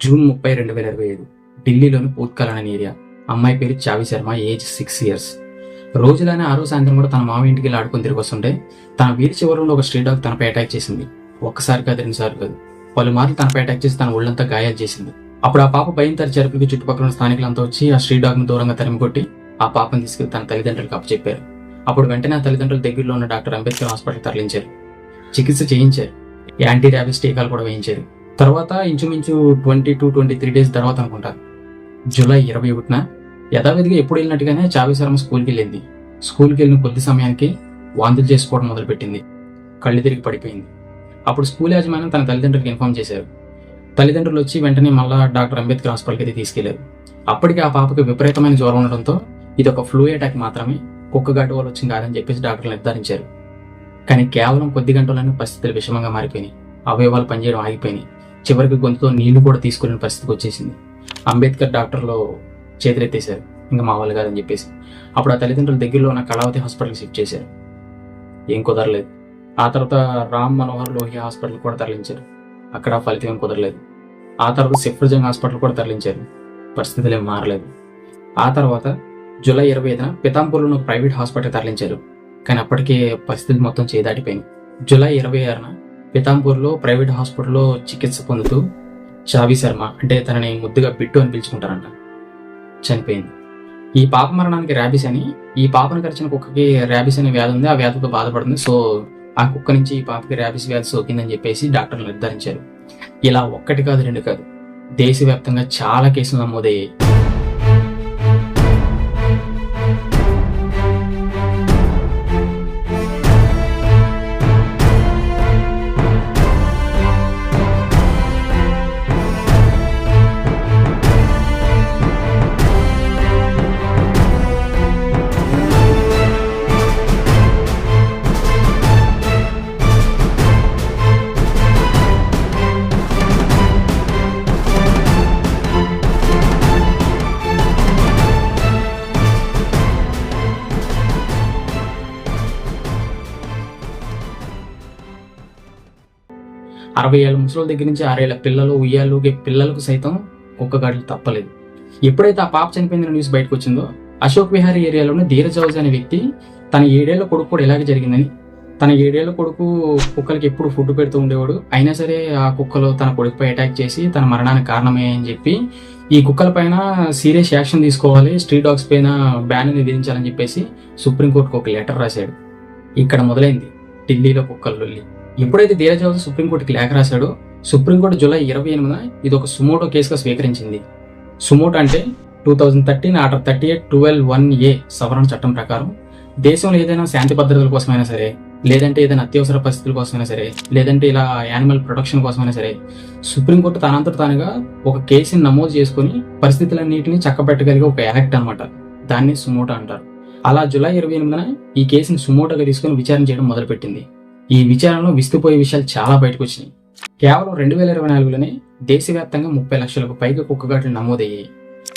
June 30, 2025 ఢిల్లీలోని పూత్కల్ అనే area. అమ్మాయి పేరు చావి శర్మ, ఏజ్ 6 years. రోజులానే ఆ రోజు సాయంత్రం కూడా తన మామ ఇంటికి ఆడుకొని తిరిగి వస్తుంటే తన వీధి చివరంలో ఒక స్ట్రీట్ డాగ్ తనపై అటాక్ చేసింది. ఒక్కసారి కాదు, 2 సార్లు కాదు, పలుమార్లు తనపై అటాక్ చేసి తన ఒళ్ళంతా గాయాలు చేసింది. అప్పుడు ఆ పాప భయం తరిచేపటికి చుట్టుపక్కల ఉన్న స్థానికులంతా వచ్చి ఆ స్ట్రీట్ డాగ్ ను దూరంగా తరిమి కొట్టి ఆ పాపను తీసుకెళ్లి తన తల్లిదండ్రులకు అప్పచెప్పారు. అప్పుడు వెంటనే ఆ తల్లిదండ్రుల దగ్గరలో ఉన్న డాక్టర్ అంబేద్కర్ హాస్పిటల్ తరలించారు. చికిత్స చేయించారు, యాంటీ ర్యాబిస్ టీకాలు కూడా వేయించారు. తర్వాత ఇంచుమించు 22-23 days తర్వాత అనుకుంటారు, జూలై 21న యథావిధిగా ఎప్పుడు వెళ్ళినట్టుగానే చావి శర్మ స్కూల్కి వెళ్ళింది. స్కూల్కి వెళ్ళిన కొద్ది సమయానికి వాంతులు చేసుకోవడం మొదలుపెట్టింది, కళ్ళు తిరిగి పడిపోయింది. అప్పుడు స్కూల్ యాజమాన్యం తన తల్లిదండ్రులకు ఇన్ఫార్మ్ చేశారు. తల్లిదండ్రులు వచ్చి వెంటనే మళ్ళా డాక్టర్ అంబేద్కర్ హాస్పిటల్కి అయితే తీసుకెళ్లారు. అప్పటికి ఆ పాపకి విపరీతమైన జ్వరం ఉండడంతో ఇది ఒక ఫ్లూ అటాక్ మాత్రమే, కుక్కగాటు వల్ల వచ్చింది కాదని చెప్పేసి డాక్టర్లు నిర్ధారించారు. కానీ కేవలం కొద్ది గంటల్లోనే పరిస్థితులు విషమంగా మారిపోయినాయి. అవయవాలు పనిచేయడం ఆగిపోయినాయి. చివరికి గొంతుతో నీళ్లు కూడా తీసుకునే పరిస్థితికి వచ్చేసింది. అంబేద్కర్ డాక్టర్లు చేతులెత్తేశారు, ఇంకా మా వాళ్ళు కాదని చెప్పేసి. అప్పుడు ఆ తల్లిదండ్రుల దగ్గరలో ఉన్న కళావతి హాస్పిటల్కి షిఫ్ట్ చేశారు. ఏం కుదరలేదు. ఆ తర్వాత రామ్ మనోహర్ లోహియా హాస్పిటల్ కూడా తరలించారు. అక్కడ ఫలితం ఏం కుదరలేదు. ఆ తర్వాత సిఫ్రజంగ్ హాస్పిటల్ కూడా తరలించారు. పరిస్థితులు ఏం మారలేదు. ఆ తర్వాత జూలై 25న పితాంపూర్లో ప్రైవేట్ హాస్పిటల్ తరలించారు. కానీ అప్పటికే పరిస్థితులు మొత్తం చేదాటిపోయింది. జూలై 26న పితాంపూర్లో ప్రైవేట్ హాస్పిటల్లో చికిత్స పొందుతూ చావి శర్మ, అంటే తనని ముద్దుగా బిట్టు అని పిలుచుకుంటారంట, చనిపోయింది. ఈ పాప మరణానికి ర్యాబిస్ అని, ఈ పాపను కరిచిన కుక్కకి ర్యాబిస్ అనే వ్యాధి ఉంది, ఆ వ్యాధితో బాధపడుతుంది. సో ఆ కుక్క నుంచి ఈ పాపకి ర్యాబిస్ వ్యాధి సోకిందని చెప్పేసి డాక్టర్లు నిర్ధారించారు. ఇలా 1 కాదు 2 కాదు, దేశవ్యాప్తంగా చాలా కేసులు నమోదయ్యాయి. అరవై ఏళ్ళ ముసలి దగ్గర నుంచి 6 ఏళ్ల పిల్లలు, ఉయ్యాలుగే పిల్లలకు సైతం కుక్కగాడులు తప్పలేదు. ఎప్పుడైతే ఆ పాప చనిపోయిన న్యూస్ బయటకు వచ్చిందో, అశోక్ విహారీ ఏరియాలోని ధీరజ్ చౌదరి అనే వ్యక్తి తన 7 ఏళ్ల కొడుకు కూడా ఇలాగే జరిగిందని, తన 7 ఏళ్ల కొడుకు కుక్కలకి ఎప్పుడు ఫుడ్ పెడుతూ ఉండేవాడు, అయినా సరే ఆ కుక్కలు తన కొడుకుపై అటాక్ చేసి తన మరణానికి కారణమే అని చెప్పి ఈ కుక్కల పైన సీరియస్ యాక్షన్ తీసుకోవాలి, స్ట్రీట్ డాగ్స్ పైన బ్యాన్ విధించాలని చెప్పేసి సుప్రీంకోర్టుకు ఒక లెటర్ రాశాడు. ఇక్కడ మొదలైంది ఢిల్లీలో కుక్కల లొల్లి. ఎప్పుడైతే ధీరజ్ చౌదరి సుప్రీంకోర్టుకి లేఖ రాశాడో, సుప్రీంకోర్టు జూలై 28న ఇది ఒక సుమోటో కేసుగా స్వీకరించింది. సుమోటో అంటే 2013 ఆర్డర్ 38-12(1)(a) సవరణ చట్టం ప్రకారం దేశంలో ఏదైనా శాంతి భద్రతల కోసమైనా సరే, లేదంటే ఏదైనా అత్యవసర పరిస్థితుల కోసమైనా సరే, లేదంటే ఇలా యానిమల్ ప్రొటెక్షన్ కోసమైనా సరే, సుప్రీంకోర్టు తనంతట తానుగా ఒక కేసుని నమోదు చేసుకుని పరిస్థితులన్నింటినీ చక్కబెట్టగలిగే ఒక యాక్ట్ అనమాట. దాన్ని సుమోటో అంటారు. అలా జూలై 28న ఈ కేసుని సుమోటోగా తీసుకుని విచారణ చేయడం మొదలుపెట్టింది. ఈ విచారణలో విస్తుపోయే విషయాలు చాలా బయటకు వచ్చినాయి. కేవలం 2024లోనే దేశవ్యాప్తంగా 30 లక్షలకు పైగా కుక్కగాట్లు నమోదయ్యాయి.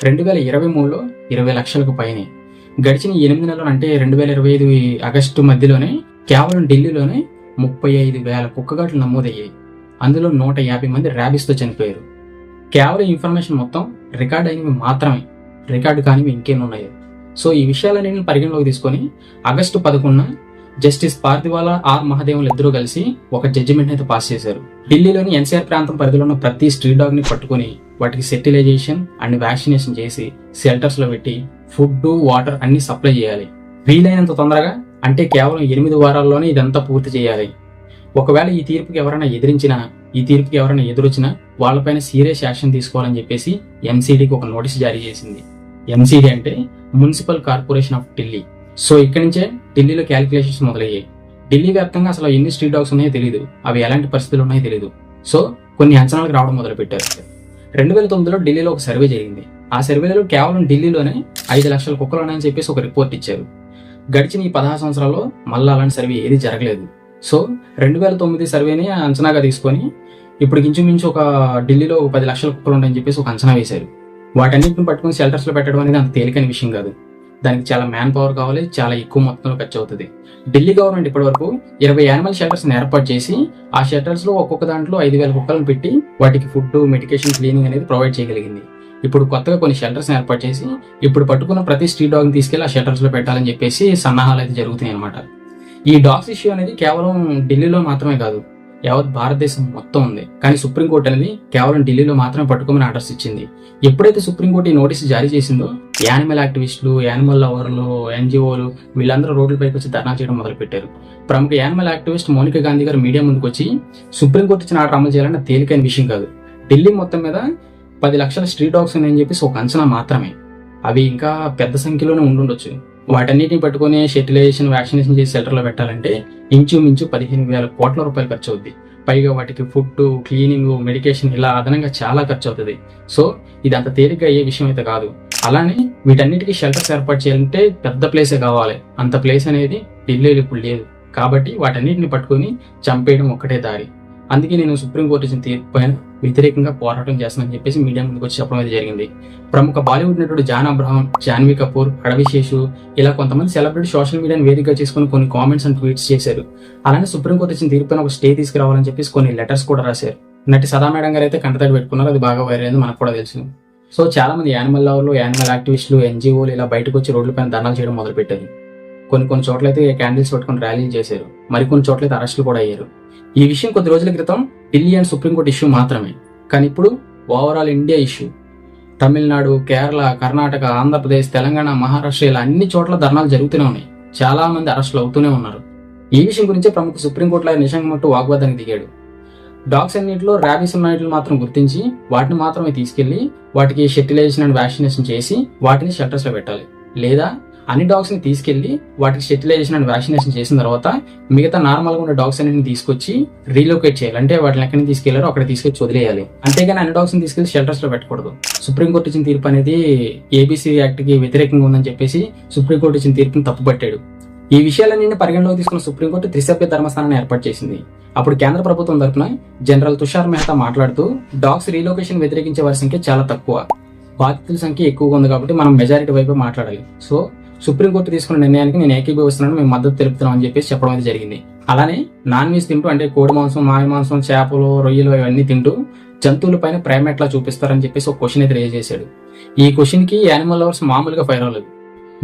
2023లో 20 లక్షలకు పైనే. గడిచిన 8 నెలలు అంటే 2025 ఆగస్టు మధ్యలోనే కేవలం ఢిల్లీలోనే 35,000 కుక్కగాట్లు నమోదయ్యాయి. అందులో 150 మంది ర్యాబిస్తో చనిపోయారు. కేవలం ఇన్ఫర్మేషన్ మొత్తం రికార్డ్ అయినవి మాత్రమే, రికార్డు కానివి ఇంకేమున్నాయో. సో ఈ విషయాలన్నింటిని పరిగణలోకి తీసుకొని ఆగస్టు 11న జస్టిస్ పార్థివాలా, ఆర్ మహదేవన్ ఇద్దరూ కలిసి ఒక జడ్జిమెంట్ అయితే పాస్ చేశారు. ఢిల్లీలోని ఎన్సీఆర్ ప్రాంతం పరిధిలో ఉన్న ప్రతి స్ట్రీట్ డాగ్ ని పట్టుకుని వాటికి సెటిలైజేషన్ అండ్ వ్యాక్సినేషన్ చేసి షెల్టర్స్ లో పెట్టి ఫుడ్, వాటర్ అన్ని సప్లై చేయాలి. వీలైనంత తొందరగా, అంటే కేవలం 8 వారాల్లోనే ఇదంతా పూర్తి చేయాలి. ఒకవేళ ఈ తీర్పుకి ఎవరైనా ఎదిరించినా, ఈ తీర్పుకి ఎవరైనా ఎదురొచ్చినా వాళ్ళపైన సీరియస్ యాక్షన్ తీసుకోవాలని చెప్పేసి ఎంసీడీకి ఒక నోటీస్ జారీ చేసింది. ఎంసీడీ అంటే municipal corporation of Delhi. So ఇక్కడి నుంచే ఢిల్లీలో క్యాలిక్యులేషన్స్ మొదలయ్యాయి. ఢిల్లీ వ్యాప్తంగా అసలు ఎన్ని స్ట్రీట్ డాగ్స్ ఉన్నాయో తెలియదు, అవి ఎలాంటి పరిస్థితులు ఉన్నాయో తెలియదు. సో కొన్ని అంచనాలకు రావడం మొదలు పెట్టారు. 2009లో ఢిల్లీలో ఒక సర్వే జరిగింది. ఆ సర్వేలో కేవలం ఢిల్లీలోనే 5 లక్షల కుక్కలు ఉన్నాయని చెప్పేసి ఒక రిపోర్ట్ ఇచ్చారు. గడిచిన ఈ 16 సంవత్సరాల్లో మళ్ళీ అలాంటి సర్వే ఏది జరగలేదు. సో 2009 సర్వేని అంచనాగా తీసుకొని ఇప్పుడు ఇంచుమించు ఒక ఢిల్లీలో 10 లక్షల కుక్కలు ఉన్నాయని చెప్పేసి ఒక అంచనా వేశారు. వాటన్నింటిని పట్టుకుని షెల్టర్స్ లో పెట్టడం అనేది అంత తేలికైన విషయం కాదు. దానికి చాలా మ్యాన్ పవర్ కావాలి, చాలా ఎక్కువ మొత్తంలో ఖర్చు అవుతుంది. ఢిల్లీ గవర్నమెంట్ ఇప్పటివరకు 20 యానిమల్ షెల్టర్స్ ఏర్పాటు చేసి ఆ షెల్టర్స్ లో ఒక్కొక్క దాంట్లో 5,000 కుక్కలను పెట్టి వాటికి ఫుడ్, మెడికేషన్, క్లీనింగ్ అనేది ప్రొవైడ్ చేయగలిగింది. ఇప్పుడు కొత్తగా కొన్ని షెల్టర్స్ ఏర్పాటు చేసి ఇప్పుడు పట్టుకున్న ప్రతి స్ట్రీట్ డాగ్ ని తీసుకెళ్లి ఆ షెల్టర్స్ లో పెట్టాలని చెప్పేసి సన్నాహాలు అయితే జరుగుతున్నాయి అనమాట. ఈ డాగ్స్ ఇష్యూ అనేది కేవలం ఢిల్లీలో మాత్రమే కాదు, యావత్ భారతదేశం మొత్తం ఉంది. కానీ సుప్రీంకోర్టు అనేది కేవలం ఢిల్లీలో మాత్రమే పట్టుకోమని ఆర్డర్స్ ఇచ్చింది. ఎప్పుడైతే సుప్రీంకోర్టు ఈ నోటీసు జారీ చేసిందో యానిమల్ యాక్టివిస్టులు, యానిమల్ లవర్లు, ఎన్జిఓలు వీళ్ళందరూ రోడ్లపైకి వచ్చి ధర్నా చేయడం మొదలుపెట్టారు. ప్రముఖ యానిమల్ యాక్టివిస్ట్ మోనికా గాంధీ గారు మీడియా ముందుకు వచ్చి సుప్రీంకోర్టు ఇచ్చిన ఆర్డర్ అమలు చేయాలన్న తేలికైన విషయం కాదు, ఢిల్లీ మొత్తం మీద 10 లక్షల స్ట్రీట్ డాగ్స్ ఉన్నాయని చెప్పేసి ఒక అంచనా మాత్రమే. అవి ఇంకా పెద్ద సంఖ్యలోనే ఉండుండొచ్చు. వాటన్నిటిని పట్టుకుని షెటిలైజేషన్, వ్యాక్సినేషన్ చేసి షెల్టర్లో పెట్టాలంటే ఇంచుమించు 15,000 కోట్ల రూపాయలు ఖర్చు అవుద్ది. పైగా వాటికి ఫుడ్, క్లీనింగ్, మెడికేషన్ ఇలా అదనంగా చాలా ఖర్చు అవుతుంది. సో ఇది అంత తేలిగ్గా అయ్యే విషయం అయితే కాదు. అలానే వీటన్నిటికీ షెల్టర్స్ ఏర్పాటు చేయాలంటే పెద్ద ప్లేసే కావాలి. అంత ప్లేస్ అనేది ఢిల్లీలో ఇప్పుడు లేదు. కాబట్టి వాటన్నిటిని పట్టుకుని చంపేయడం ఒక్కటే దారి. అందుకే నేను సుప్రీంకోర్టు ఇచ్చిన తీర్పు పైన వ్యతిరేకంగా పోరాటం చేస్తానని చెప్పేసి మీడియా ముందుకు వచ్చి చెప్పడం అయితే జరిగింది. ప్రముఖ బాలీవుడ్ నటుడు జాన్ అబ్రహాం, జాన్వీ కపూర్, అడవి శేషు ఇలా కొంతమంది సెలబ్రిటీ సోషల్ మీడియాని వేదికగా చేసుకుని కొన్ని కామెంట్స్ అండ్ ట్వీట్స్ చేశారు. అలానే సుప్రీంకోర్టు ఇచ్చిన తీర్పు పైన ఒక స్టే తీసుకురావాలని చెప్పేసి కొన్ని లెటర్స్ కూడా రాశారు. నటి సదా మేడం గారు అయితే కంటతడి పెట్టుకున్నారు. అది బాగా వైరల్ అయింది, మనకు కూడా తెలుసు. సో చాలా మంది యానిమల్ లవర్లు, యానిమల్ యాక్టివిస్టులు, ఎన్జిఓలు ఇలా బయటకు వచ్చి రోడ్లపైన ధర్నాలు చేయడం మొదలుపెట్టారు. కొన్ని చోట్ల అయితే క్యాండిల్స్ పట్టుకుని ర్యాలీలు చేశారు. మరికొన్ని చోట్ల అయితే అరెస్టులు కూడా అయ్యారు. ఈ విషయం కొద్ది రోజుల క్రితం ఢిల్లీ అండ్ సుప్రీంకోర్టు ఇష్యూ మాత్రమే. కానీ ఇప్పుడు overall India issue. Tamil Nadu, Kerala, Karnataka, Andhra Pradesh, Telangana, Maharashtra ఇలా అన్ని చోట్ల ధర్నాలు జరుగుతూనే ఉన్నాయి. చాలా మంది అరెస్టులు అవుతూనే ఉన్నారు. ఈ విషయం గురించే ప్రముఖ సుప్రీంకోర్టులో నిశాంక్ మట్టు వాగ్వాదానికి దిగాడు. డాగ్స్ అన్నింటిలో ర్యాబీస్ ఉన్న మాత్రం గుర్తించి వాటిని మాత్రమే తీసుకెళ్లి వాటికి షెటిలైజేషన్ అండ్ వ్యాక్సినేషన్ చేసి వాటిని షెల్టర్స్ లో పెట్టాలి. లేదా అన్ని డాగ్స్ ని తీసుకెళ్లి వాటికి షెటిలైజేషన్ అండ్ వ్యాక్సినేషన్ చేసిన తర్వాత మిగతా నార్మల్ గా ఉన్న డాగ్స్ అన్నింటిని తీసుకొచ్చి రీలొకేట్ చేయాలి. అంటే వాటిని ఎక్కడికి తీసుకెళ్లారో అక్కడ తీసుకొచ్చి వదిలేయాలి. అంతేగాని అన్ని డాగ్స్ ని తీసుకెళ్లి షెల్టర్స్ లో పెట్టకూడదు. సుప్రీంకోర్టు ఇచ్చిన తీర్పు అనేది ఏబీసీ యాక్ట్ కి వ్యతిరేకంగా ఉందని చెప్పేసి సుప్రీంకోర్టు ఇచ్చిన తీర్పును తప్పుపట్టాడు. ఈ విషయాలన్నీ పరిగణలోకి తీసుకున్న సుప్రీంకోర్టు త్రిసభ్య ధర్మస్థానాన్ని ఏర్పాటు చేసింది. అప్పుడు కేంద్ర ప్రభుత్వం తరఫున జనరల్ తుషార్ మెహతా మాట్లాడుతూ డాగ్స్ రీలొకేషన్ వ్యతిరేకించే వారి సంఖ్య చాలా తక్కువ, బాధితుల సంఖ్య ఎక్కువగా ఉంది కాబట్టి మనం మెజారిటీ వైపు మాట్లాడాలి. సో సుప్రీంకోర్టు తీసుకున్న నిర్ణయానికి నేను ఏకీభవిస్తున్నాను, మేము మద్దతు తెలుపుతున్నాం అని చెప్పేసి చెప్పడం అయితే జరిగింది. అలానే నాన్ వెజ్ తింటూ అంటే కోడి మాంసం, మాయ మాంసం, చేపలు, రొయ్యలు ఇవన్నీ తింటూ జంతువుల పైన ప్రేమ ఎట్లా చూపిస్తారని చెప్పేసి ఒక క్వశ్చన్ అయితే రేజ్ చేశాడు. ఈ క్వశ్చన్ కి యానిమల్ లవర్స్ మామూలుగా ఫైర్ అవ్వలేదు.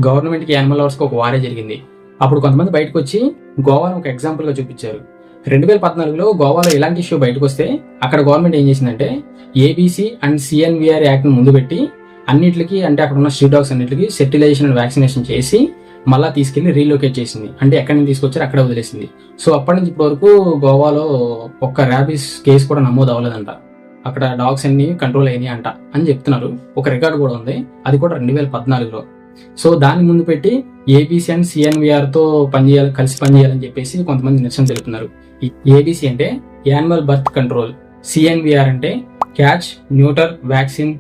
గవర్నమెంట్ కి యానిమల్ లవర్స్ కి ఒక వారే జరిగింది. అప్పుడు కొంతమంది బయటకు వచ్చి గోవాను ఒక ఎగ్జాంపుల్ గా చూపించారు. 2014లో గోవాలో ఇలాంటి ఇష్యూ బయటకు వస్తే అక్కడ గవర్నమెంట్ ఏం చేసిందంటే ఏబీసీ అండ్ సిఎన్విఆర్ యాక్ట్ ను ముందు పెట్టి అన్నిటికి అంటే అక్కడ ఉన్న స్ట్రీట్ డాగ్స్ అన్నిటికి సెటిలైజేషన్ అండ్ వ్యాక్సినేషన్ చేసి మళ్ళా తీసుకెళ్లి రీలొకేట్ చేసింది. అంటే ఎక్కడి నుంచి తీసుకొచ్చారు అక్కడ వదిలేసింది. సో అప్పటి నుంచి ఇప్పటి వరకు గోవాలో ఒక్క ర్యాబీస్ కేసు కూడా నమోదు అవ్వలేదంట. అక్కడ డాగ్స్ అన్ని కంట్రోల్ అయినాయి అంట అని చెప్తున్నారు. ఒక రికార్డు కూడా ఉంది, అది కూడా 2014లో. సో దాన్ని ముందు పెట్టి ఏబీసీ అండ్ సిఎన్విఆర్ తో పనిచేయాలి, కలిసి పనిచేయాలని చెప్పేసి కొంతమంది నిరసన తెలుపుతున్నారు. ఏబీసీ అంటే యానిమల్ బర్త్ కంట్రోల్, సిఎన్విఆర్ అంటే క్యాచ్, న్యూటర్, వ్యాక్సిన్,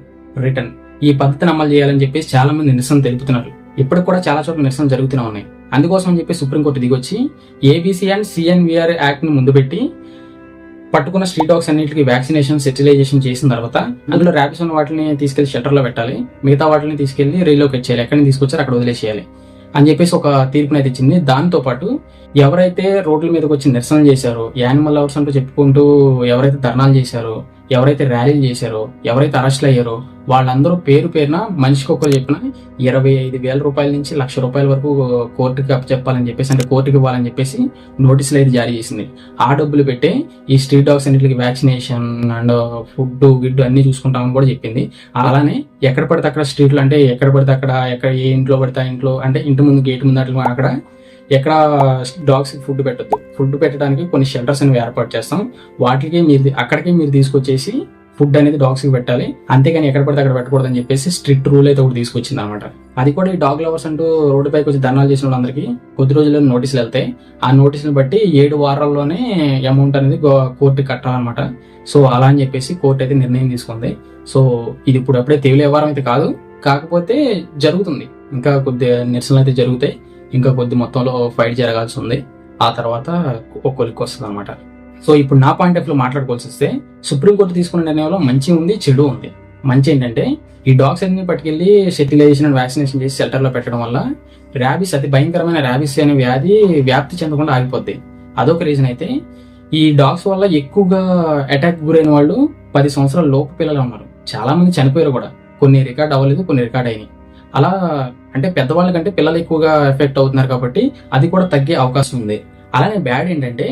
రిటర్న్. ఈ పద్ధతిని అమలు చేయాలని చెప్పేసి చాలా మంది నిరసన తెలుపుతున్నారు. ఇప్పటికి కూడా చాలా చోట్ల నిరసన జరుగుతూనే ఉన్నాయి. అందుకోసం అని చెప్పి సుప్రీంకోర్టు దిగొచ్చి ఏబీసీ అండ్ సిఎన్విఆర్ యాక్ట్ ని ముందు పెట్టి పట్టుకున్న స్ట్రీట్ డాగ్స్ అన్నింటికి వ్యాక్సినేషన్, సెటిలైజేషన్ చేసిన తర్వాత అందులో ర్యాబీస్ ఉన్న వాటిని తీసుకెళ్లి షెల్టర్ లో పెట్టాలి, మిగతా వాటిని తీసుకెళ్లి రీలొకేట్ చేయాలి, ఎక్కడిని తీసుకొచ్చారు అక్కడ వదిలేసేయాలి అని చెప్పేసి ఒక తీర్పునైతే ఇచ్చింది. దాంతో పాటు ఎవరైతే రోడ్ల మీదకి వచ్చి నిరసన చేశారో, యానిమల్ లవర్స్ అంటూ చెప్పుకుంటూ ఎవరైతే ధర్నాలు చేశారో, ఎవరైతే ర్యాలీలు చేశారో, ఎవరైతే అరెస్ట్లు అయ్యారో వాళ్ళందరూ పేరు పేరున మనిషికి ఒక్కరు చెప్పిన 25,000 రూపాయల నుంచి ₹1,00,000 వరకు కోర్టుకి అప్పచెప్పాలని చెప్పేసి, అంటే కోర్టుకి ఇవ్వాలని చెప్పేసి నోటీసులు అయితే జారీ చేసింది. ఆ డబ్బులు పెట్టే ఈ స్ట్రీట్ డాగ్స్ అన్నిటికి వ్యాక్సినేషన్ అండ్ ఫుడ్ గిడ్డు అన్ని చూసుకుంటామని కూడా చెప్పింది. అలానే ఎక్కడ పడితే అక్కడ స్ట్రీట్లు అంటే ఎక్కడ పడితే అక్కడ, ఎక్కడ ఏ ఇంట్లో పడితే ఆ ఇంట్లో అంటే ఇంటి ముందు గేట్ ముందు అట్లా అక్కడ ఎక్కడ డాగ్స్ ఫుడ్ పెట్టద్దు. ఫుడ్ పెట్టడానికి కొన్ని షెల్టర్స్ అనేవి ఏర్పాటు చేస్తాం. వాటికి అక్కడికి మీరు తీసుకొచ్చేసి ఫుడ్ అనేది డాగ్స్ కి పెట్టాలి, అంతేగాని ఎక్కడ పడితే అక్కడ పెట్టకూడదని చెప్పేసి స్ట్రిక్ట్ రూల్ అయితే ఒకటి తీసుకొచ్చింది అనమాట. అది కూడా ఈ డాగ్ లవర్స్ అంటూ రోడ్డు పైకి వచ్చి ధర్నాలు చేసిన వాళ్ళందరికీ కొద్ది రోజుల్లో నోటీసులు వెళ్తాయి. ఆ నోటీసులు బట్టి 7 వారాల్లోనే అమౌంట్ అనేది కోర్టుకి కట్టాలన్నమాట. సో అలా అని చెప్పేసి కోర్టు అయితే నిర్ణయం తీసుకుంది. సో ఇది ఇప్పుడు అప్పుడే తేలిన వ్యవహారం అయితే కాదు, కాకపోతే జరుగుతుంది. ఇంకా కొద్ది నిరసనలు అయితే జరుగుతాయి, ఇంకా కొద్ది మొత్తంలో ఫైట్ జరగాల్సి ఉంది. ఆ తర్వాత ఒక కొలిక్కి వస్తుంది అనమాట. సో ఇప్పుడు నా పాయింట్ ఆఫ్ వ్యూ మాట్లాడుకోవాల్సి వస్తే సుప్రీంకోర్టు తీసుకున్న నిర్ణయంలో మంచి ఉంది, చెడు ఉంది. మంచి ఏంటంటే ఈ డాగ్స్ అన్ని పట్టుకెళ్ళి స్టెరిలైజేషన్ అండ్ వ్యాక్సినేషన్ చేసి షెల్టర్లో పెట్టడం వల్ల ర్యాబిస్, అతి భయంకరమైన ర్యాబిస్ అనే వ్యాధి వ్యాప్తి చెందకుండా ఆగిపోద్ది. అదొక రీజన్ అయితే, ఈ డాగ్స్ వల్ల ఎక్కువగా అటాక్ గురైన వాళ్ళు 10 సంవత్సరాల లోపు పిల్లలు ఉన్నారు. చాలా మంది చనిపోయారు కూడా. కొన్ని రికార్డ్ అవ్వలేదు, కొన్ని రికార్డ్ అయినాయి. అలా అంటే పెద్దవాళ్ళ కంటే పిల్లలు ఎక్కువగా ఎఫెక్ట్ అవుతున్నారు కాబట్టి అది కూడా తగ్గే అవకాశం ఉంది. అలానే బ్యాడ్ ఏంటంటే,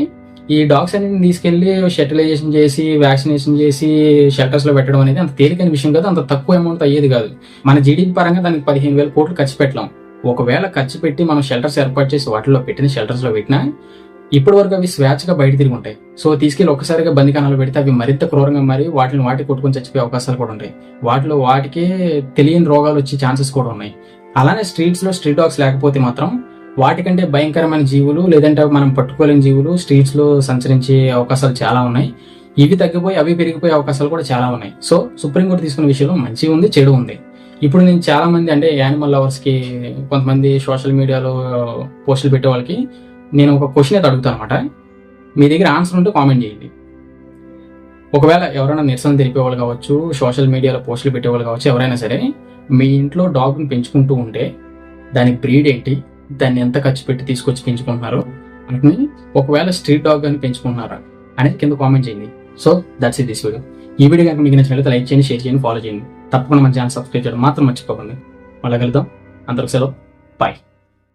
ఈ డాగ్స్ అన్నింటిని తీసుకెళ్లి స్టెరిలైజేషన్ చేసి వ్యాక్సినేషన్ చేసి షెల్టర్స్ లో పెట్టడం అనేది అంత తేలికైన విషయం కాదు, అంత తక్కువ అమౌంట్ అయ్యేది కాదు. మన జీడీపీ పరంగా దానికి 15,000 కోట్లు ఖర్చు పెట్టలేం. ఒకవేళ ఖర్చు పెట్టి మనం షెల్టర్స్ ఏర్పాటు చేసి వాటిలో పెట్టిన షెల్టర్స్ లో పెట్టినా ఇప్పటి వరకు అవి స్వేచ్ఛగా బయట తిరిగి ఉంటాయి. సో తీసుకెళ్లి ఒక్కసారిగా బందికానాలు పెడితే అవి మరింత క్రూరంగా మారి వాటిని కొట్టుకొని చచ్చిపోయే అవకాశాలు కూడా ఉంటాయి. వాటికే తెలియని రోగాలు వచ్చే ఛాన్సెస్ కూడా ఉన్నాయి. అలానే స్ట్రీట్స్ లో స్ట్రీట్ డాగ్స్ లేకపోతే మాత్రం వాటికంటే భయంకరమైన జీవులు, లేదంటే మనం పట్టుకోలేని జీవులు స్ట్రీట్స్ లో సంచరించే అవకాశాలు చాలా ఉన్నాయి. ఇవి తగ్గిపోయి అవి పెరిగిపోయే అవకాశాలు కూడా చాలా ఉన్నాయి. సో సుప్రీంకోర్టు తీసుకున్న విషయంలో మంచి ఉంది, చెడు ఉంది. ఇప్పుడు నేను చాలా మంది అంటే యానిమల్ లవర్స్ కి, కొంతమంది సోషల్ మీడియాలో పోస్టులు పెట్టే వాళ్ళకి నేను ఒక క్వశ్చన్ అయితే అడుగుతాను అనమాట. మీ దగ్గర ఆన్సర్ ఉంటే కామెంట్ చేయండి. ఒకవేళ ఎవరైనా నిరసన తెలిపేవాళ్ళు కావచ్చు, సోషల్ మీడియాలో పోస్టులు పెట్టేవాళ్ళు కావచ్చు, ఎవరైనా సరే మీ ఇంట్లో డాగ్ని పెంచుకుంటూ ఉంటే దాని బ్రీడ్ ఏంటి, దాన్ని ఎంత ఖర్చు పెట్టి తీసుకొచ్చి పెంచుకుంటున్నారు, వాటిని ఒకవేళ స్ట్రీట్ డాగ్ అని పెంచుకుంటున్నారా అనేది కింద కామెంట్ చేయండి. So that's it this video. ఈ వీడియో కనుక మీకు నచ్చినట్లయితే లైక్ చేయండి, షేర్ చేయండి, ఫాలో చేయండి. తప్పకుండా మన ఛానల్ సబ్స్క్రైబ్ చేయడం మాత్రం మర్చిపోకండి. మళ్ళీ కలుద్దాం. అందరికి సెలవు. బాయ్.